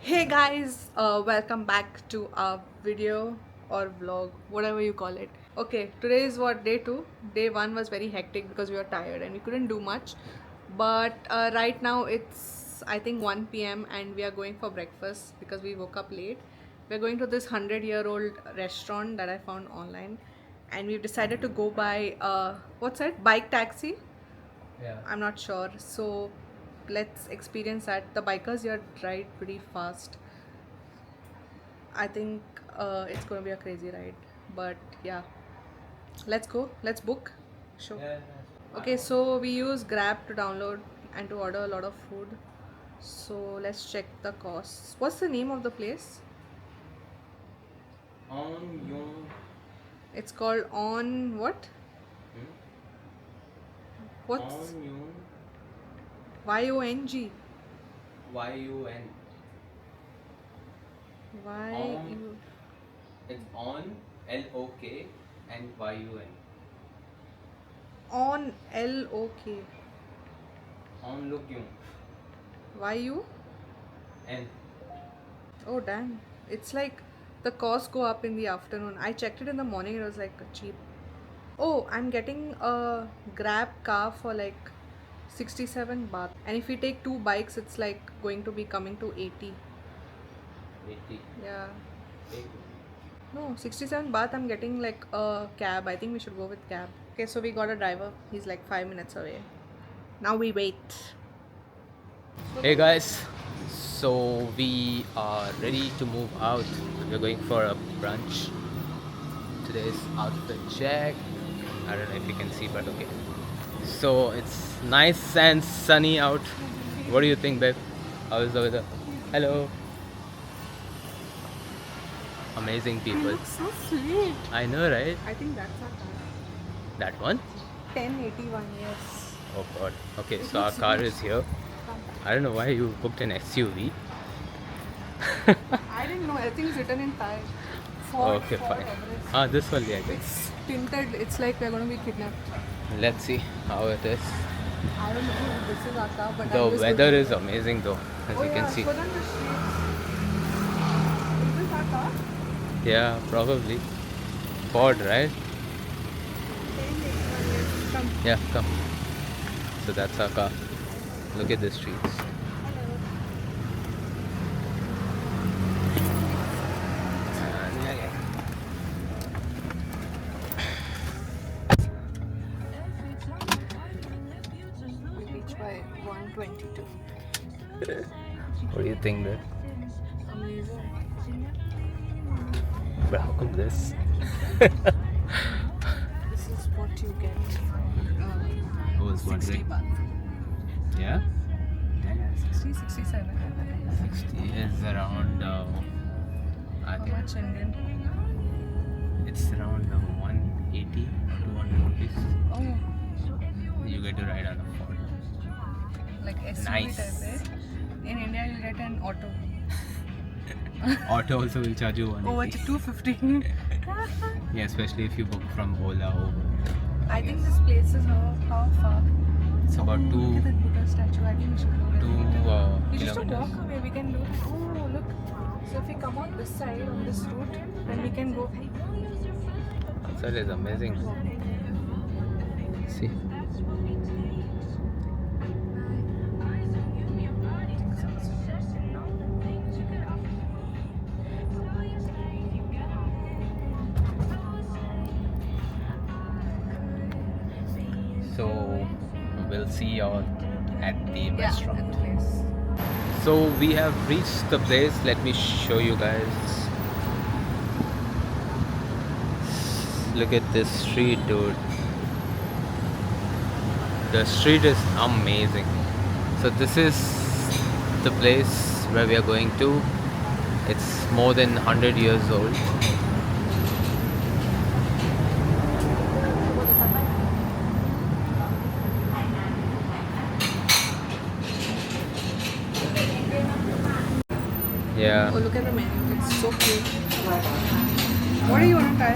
Hey guys, welcome back to our video or vlog, whatever you call it. Okay, today is what, day 2? Day 1 was very hectic because we were tired and we couldn't do much. But right now it's I think 1 p.m. and we are going for breakfast because we woke up late. We're going to this 100-year-old restaurant that I found online, and we've decided to go by what's that? Bike taxi? Yeah. I'm not sure. So let's experience that. The bikers here ride pretty fast. I think it's going to be a crazy ride. But yeah, let's go. Let's book. Sure. Yeah. Okay, so we use Grab to download and to order a lot of food. So let's check the costs. What's the name of the place? On Yung. It's called On what? Hmm? What's On Yung. YONG? YUN. Y. It's on LOK and YUN. On LOK. On Look Yung. YU? N. Oh damn. It's like the costs go up in the afternoon. I checked it in the morning, it was like cheap. Oh, I'm getting a Grab car for like 67 baht. And if we take two bikes, it's like going to be coming to 80. 80. Yeah. 80. No, 67 baht, I'm getting like a cab. I think we should go with cab. Okay, so we got a driver. He's like 5 minutes away. Now we wait. Hey guys, so we are ready to move out. We're going for a brunch. Today's outfit check. I don't know if you can see, but okay. So it's nice and sunny out. What do you think, babe? How is the weather? Hello. Amazing people. So sweet. I know, right? I think that's our car. That one? 1081, yes. Oh god. Okay, It so our looks car sweet. is here. I don't know why you booked an SUV. I didn't know. Everything's written in Thai. Okay, Ford fine. Everest. Ah, this one, yeah, I guess. It's tinted. It's like we're going to be kidnapped. Let's see how it is. I don't know if this is our car, but The I'm just weather looking. is amazing though, as Oh you yeah, can see. put on the streets. Is this our car? Yeah, probably. Ford, right? 1081, yes. Come. Yeah, come. So that's our car. Look at the streets. And yeah, yeah. We reach by 122. What do you think, babe? Amazing. But how come this? This is what you get. I was 60 wondering. baht. Yeah? 60, 67. 60 is around, I How think much Indian? it's around 180 or 200 rupees. Oh, You get to ride on a Ford. like SUV Nice. type, right? In India, you get an auto. Auto also will charge you Oh, 180. it's 250. Yeah, especially if you book from Ola or I think this place is how far? it's about Oh, look at that Buddha statue. I think we should go there. 2 We just to kilometers. walk away. We can do. Oh, look. So if we come out this side on this route, then we can go. That is amazing. See. So we'll see y'all at the Yeah, restaurant. at the place. So we have reached the place. Let me show you guys. Look at this street, dude. The street is amazing. So this is the place where we are going to. It's more than 100 years old. Yeah. Oh, look at the menu. It's so cute. What do you want to try?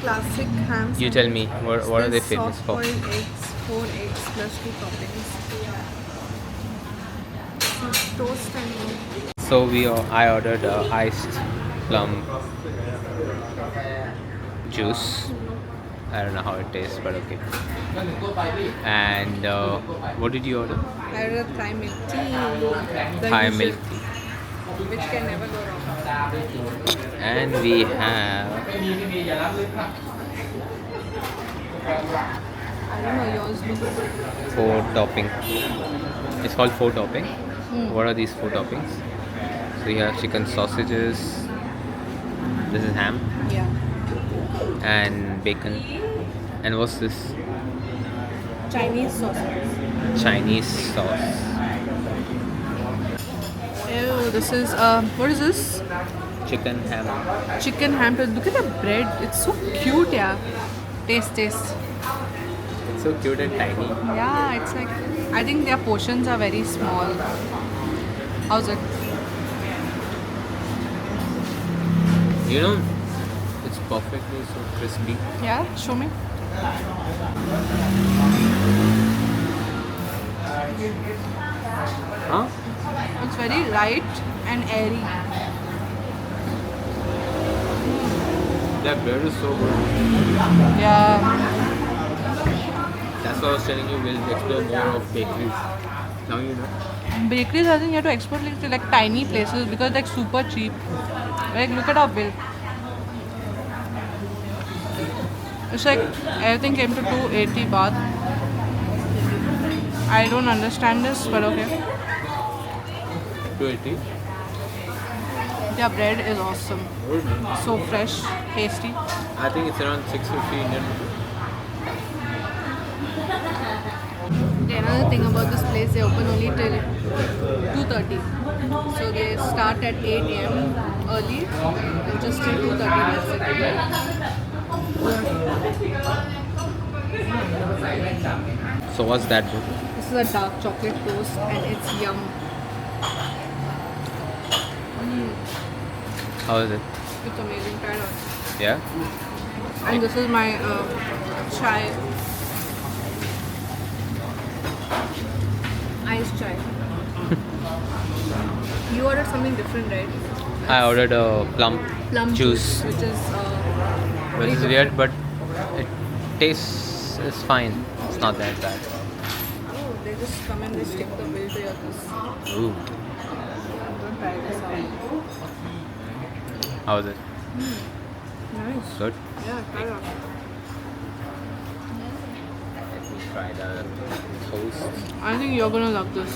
Classic ham. You tell me, what are they There's famous for? soft-boiled eggs, 4 eggs plus 2 toppings. So toast and So I ordered iced plum juice. I don't know how it tastes, but okay. And what did you order? I ordered Thai milk tea. The Thai usual, milk tea. which can never go wrong. And we have I don't know, yours looks. four topping. It's called four topping. Hmm. What are these four toppings? So you have chicken sausages. This is ham Yeah. and bacon. And what's this? Chinese sausages. Chinese sauce. Ew, this is what is this? Chicken ham. Chicken ham. Look at the bread. It's so cute, yeah. Taste. It's so cute and tiny. Yeah, it's like I think their portions are very small. How's it? You know, it's perfectly so crispy. Yeah, show me. Huh? It's very light and airy. That bread is so good. Yeah. That's why I was telling you we'll explore more of bakeries. Now you know. Bakeries, I think you have to export to like tiny places because like super cheap. Like look at our bill. It's like everything came to 280 baht. I don't understand this, but okay. 280. Their bread is awesome. So fresh, tasty. I think it's around 650 Indian rupees. Okay, another thing about this place, they open only till 2:30. So they start at 8 a.m. early and just till 2:30. That's it. So what's that book? This is a dark chocolate toast and it's yum. How is it? It's amazing. Try it out. Yeah? And this is my chai. Iced chai. You ordered something different, right? I ordered a plum juice. Which is Which is weird, but it tastes is fine. It's not that bad. Oh, they just come and they stick the bill to your this. Ooh. Don't try this out. How is it? Nice. Good? Yeah, try it out. Let me try the toast. I think you're gonna love this.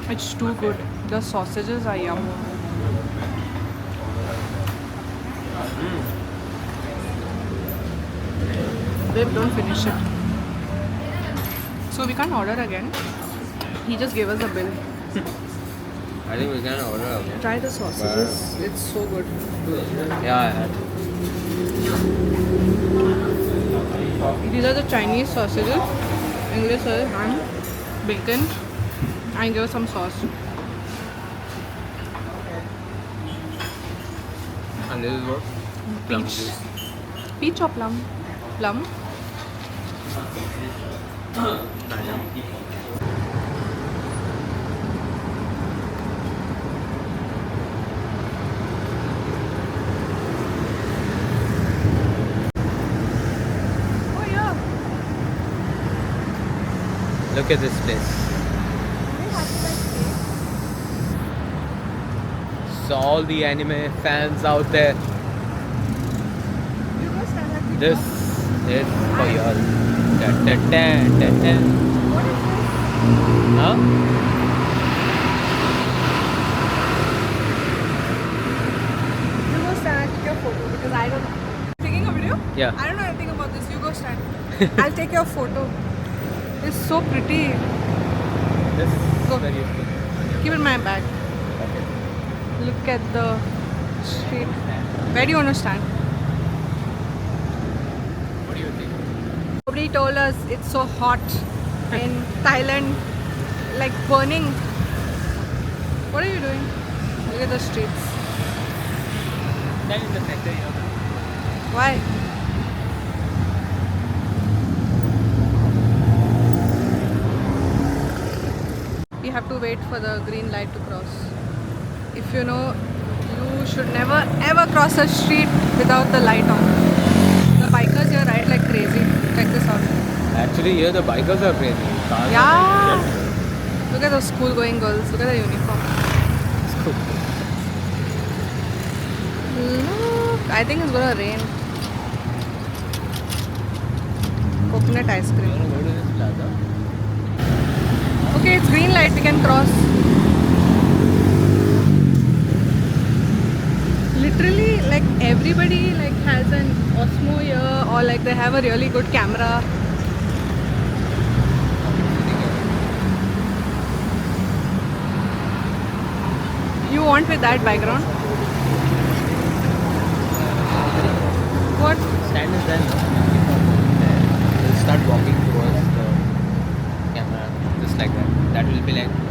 It's too good. The sausages are yum. Babe, don't finish it. So we can't order again. He just gave us a bill. I think we can order again. Try the sausages. It's so good. Yeah, I had. These are the Chinese sausages. English is ham, bacon, and give us some sauce. And this is what? Plum Peach. juice. Peach or plum? Plum? Oh yeah. Look at this place. So all the anime fans out there, this is for y'all. Dun, dun, dun, dun, dun. Huh? You go stand and take your photo because I don't know. Taking a video? Yeah. I don't know anything about this. You go stand. I'll take your photo. It's so pretty. This is Go. very useful. Keep it in my bag. Look at the street. Where do you want to stand? What do you think? Nobody told us it's so hot in Thailand, like burning. What are you doing? Look at the streets. Stand in the center, Why? We have to to wait for the green light to cross. If you know, you should never ever cross a street without the light on. The bikers here ride like crazy. Check this out. Actually, here the bikers are crazy. Cars Yeah. Are Look at those school-going girls. Look at the uniform. cool. Look, I think it's gonna rain. Coconut ice You cream. wanna go to this plaza? Okay, it's green light. We can cross. Literally, like everybody like has an Osmo here, or like they have a really good camera. You want with that background? What? Stand is there, no? We'll start walking towards the camera, just like that. That will be like